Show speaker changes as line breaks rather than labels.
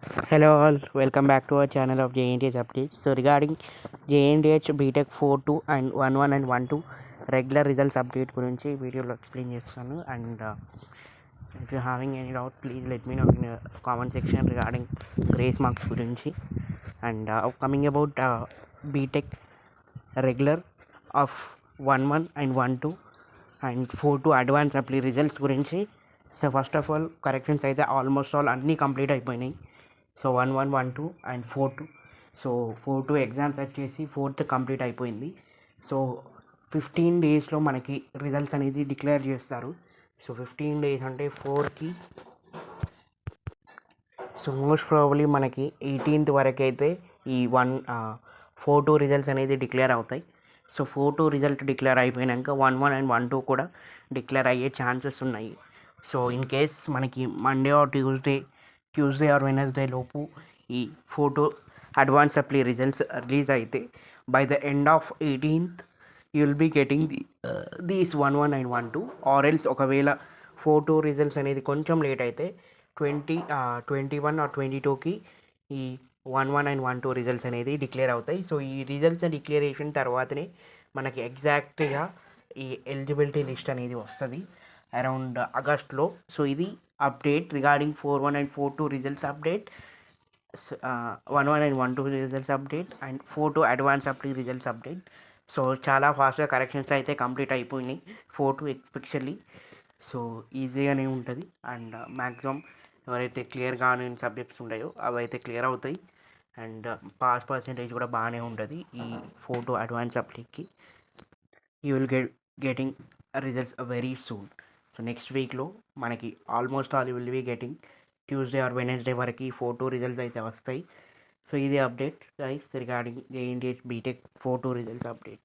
Hello all, welcome back to our channel of JNTH updates. So regarding JNTH BTech 4.2 and 1.1 and 1.2 regular results update గురించి వీడియోలో explain చేస్తాను. And if you having any doubt, please let me know in the comment section regarding grace marks గురించి. And coming about BTech regular of 1.1 and 1.2 and 4.2 advanced apply results గురించి. So first of all corrections అయితే almost all అన్నీ complete అయిపోయినాయి. So 1.1, 1.2 and 4.2. So 4.2 exams వచ్చేసి 4th complete అయిపోయింది. So 15 డేస్లో మనకి results అనేది డిక్లేర్ చేస్తారు. సో 15 డేస్ అంటే 4కి. సో మోస్ట్ ప్రాబబ్లీ మనకి 18th వరకు అయితే ఈ 4.2 రిజల్ట్స్ అనేది డిక్లేర్ అవుతాయి. సో 4.2 రిజల్ట్ డిక్లేర్ అయిపోయాక 1.1 అండ్ 1.2 కూడా డిక్లేర్ అయ్యే ఛాన్సెస్ ఉన్నాయి. సో ఇన్ కేస్ మనకి Monday or Tuesday or Wednesday లోపు ఈ 4.2 అడ్వాన్స్ అప్లై రిజల్ట్స్ రిలీజ్ అయితే by the end of 18th you will be getting these 1.1 and 1.2. Or else ఒకవేళ 4.2 results అనేది కొంచెం లేట్ అయితే 21 ఆర్ 22కి ఈ 1.1 అండ్ 1.2 రిజల్ట్స్ అనేది డిక్లేర్ అవుతాయి. సో ఈ రిజల్ట్స్ డిక్లరేషన్ తర్వాతనే మనకి ఎగ్జాక్ట్గా ఈ ఎలిజిబిలిటీ లిస్ట్ అనేది వస్తుంది అరౌండ్ ఆగస్ట్లో. సో ఇది update regarding 4.1 and 4.2 results update, 1.1 and 1.2 results update and 4.2 advance apply results update. So చాలా ఫాస్ట్గా కరెక్షన్స్ అయితే కంప్లీట్ అయిపోయినాయి 4.2 ఎస్పెషల్లీ. సో ఈజీగానే ఉంటుంది అండ్ మ్యాక్సిమం ఎవరైతే క్లియర్ కాని సబ్జెక్ట్స్ ఉంటాయో అవి అయితే క్లియర్ అవుతాయి. అండ్ పాస్ పర్సెంటేజ్ కూడా బాగానే ఉంటుంది ఈ 4.2 అడ్వాన్స్ అప్లైకి. You will getting results very soon. So next వీక్లో మనకి almost all will be getting Tuesday or Wednesday వరకు 4.2 రిజల్ట్స్ అయితే వస్తాయి. సో ఇది update guys regarding JNTH BTech 4.2 results update.